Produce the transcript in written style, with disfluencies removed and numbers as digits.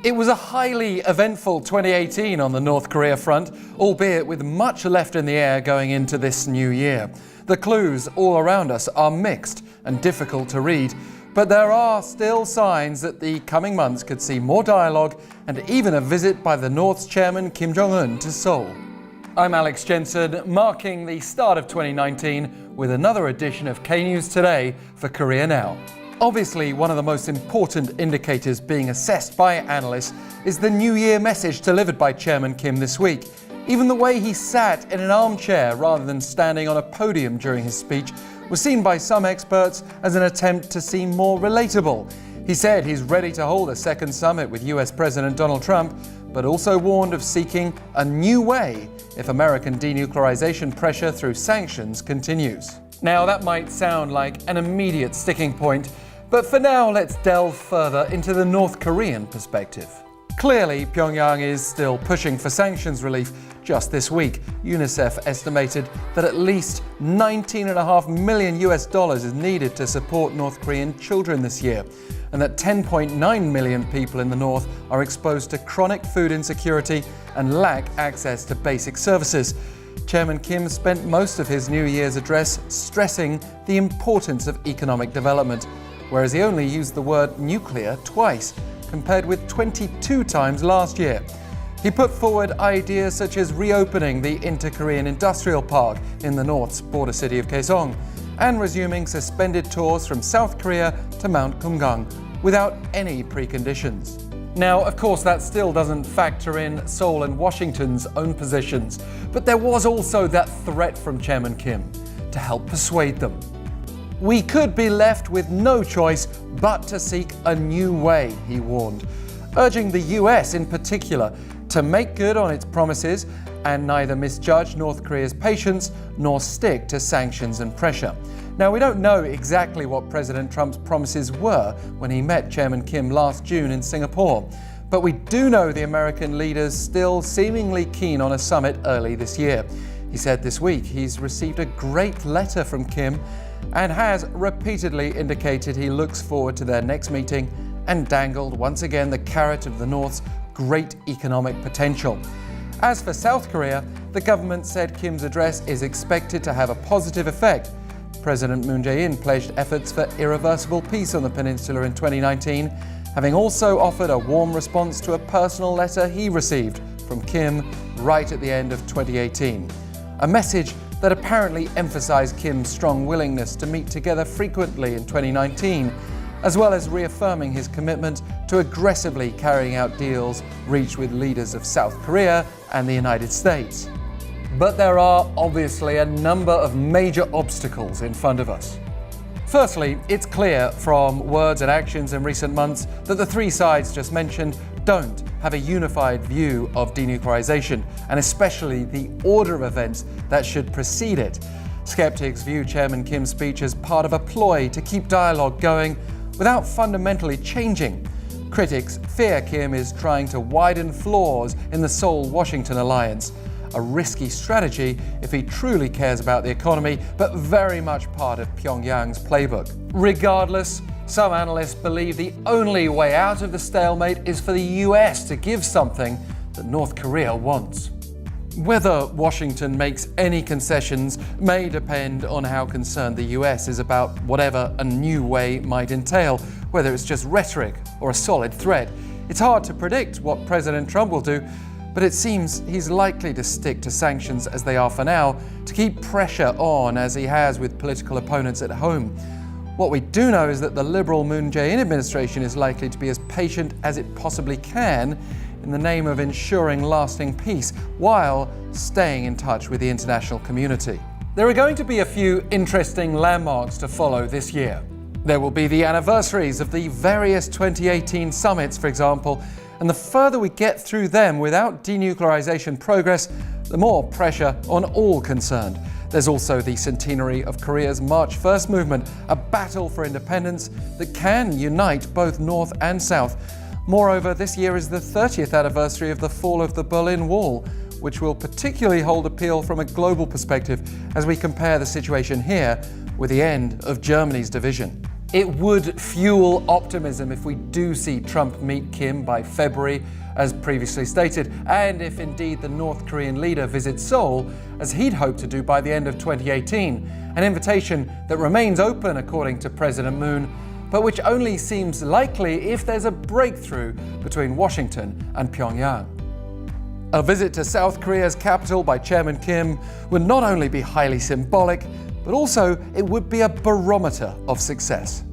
It was a highly eventful 2018 on the North Korea front, albeit with much left in the air going into this new year. The clues all around us are mixed and difficult to read, but there are still signs that the coming months could see more dialogue and even a visit by the North's chairman Kim Jong Un to Seoul. I'm Alex Jensen, marking the start of 2019 with another edition of K-News Today for Korea Now. Obviously, one of the most important indicators being assessed by analysts is the New Year message delivered by Chairman Kim this week. Even the way he sat in an armchair rather than standing on a podium during his speech was seen by some experts as an attempt to seem more relatable. He said he's ready to hold a second summit with US President Donald Trump, but also warned of seeking a new way if American denuclearization pressure through sanctions continues. Now, that might sound like an immediate sticking point, but for now, let's delve further into the North Korean perspective. Clearly, Pyongyang is still pushing for sanctions relief. Just this week, UNICEF estimated that at least $19.5 million is needed to support North Korean children this year, and that 10.9 million people in the North are exposed to chronic food insecurity and lack access to basic services. Chairman Kim spent most of his New Year's address stressing the importance of economic development, whereas he only used the word nuclear twice, compared with 22 times last year. He put forward ideas such as reopening the Inter-Korean Industrial Park in the North's border city of Kaesong, and resuming suspended tours from South Korea to Mount Kumgang without any preconditions. Now, of course, that still doesn't factor in Seoul and Washington's own positions, but there was also that threat from Chairman Kim to help persuade them. We could be left with no choice but to seek a new way, he warned, urging the US in particular to make good on its promises and neither misjudge North Korea's patience nor stick to sanctions and pressure. Now, we don't know exactly what President Trump's promises were when he met Chairman Kim last June in Singapore, but we do know the American leader's still seemingly keen on a summit early this year. He said this week he's received a great letter from Kim and has repeatedly indicated he looks forward to their next meeting and dangled once again the carrot of the North's great economic potential. As for South Korea, the government said Kim's address is expected to have a positive effect. President Jae-in pledged efforts for irreversible peace on the peninsula in 2019, having also offered a warm response to a personal letter he received from Kim right at the end of 2018. A message that apparently emphasized Kim's strong willingness to meet together frequently in 2019, as well as reaffirming his commitment to aggressively carrying out deals reached with leaders of South Korea and the United States. But there are obviously a number of major obstacles in front of us. Firstly, it's clear from words and actions in recent months that the three sides just mentioned don't have a unified view of denuclearization, and especially the order of events that should precede it. Skeptics view Chairman Kim's speech as part of a ploy to keep dialogue going without fundamentally changing. Critics fear Kim is trying to widen flaws in the Seoul-Washington alliance, a risky strategy if he truly cares about the economy, but very much part of Pyongyang's playbook. Regardless, some analysts believe the only way out of the stalemate is for the US to give something that North Korea wants. Whether Washington makes any concessions may depend on how concerned the US is about whatever a new way might entail, whether it's just rhetoric or a solid threat. It's hard to predict what President Trump will do, but it seems he's likely to stick to sanctions as they are for now, to keep pressure on as he has with political opponents at home. What we do know is that the liberal Moon Jae-in administration is likely to be as patient as it possibly can in the name of ensuring lasting peace while staying in touch with the international community. There are going to be a few interesting landmarks to follow this year. There will be the anniversaries of the various 2018 summits, for example, and the further we get through them without denuclearization progress, the more pressure on all concerned. There's also the centenary of Korea's March 1st movement, a battle for independence that can unite both North and South. Moreover, this year is the 30th anniversary of the fall of the Berlin Wall, which will particularly hold appeal from a global perspective as we compare the situation here with the end of Germany's division. It would fuel optimism if we do see Trump meet Kim by February, as previously stated, and if indeed the North Korean leader visits Seoul, as he'd hoped to do by the end of 2018, an invitation that remains open according to President Moon, but which only seems likely if there's a breakthrough between Washington and Pyongyang. A visit to South Korea's capital by Chairman Kim would not only be highly symbolic, but also it would be a barometer of success.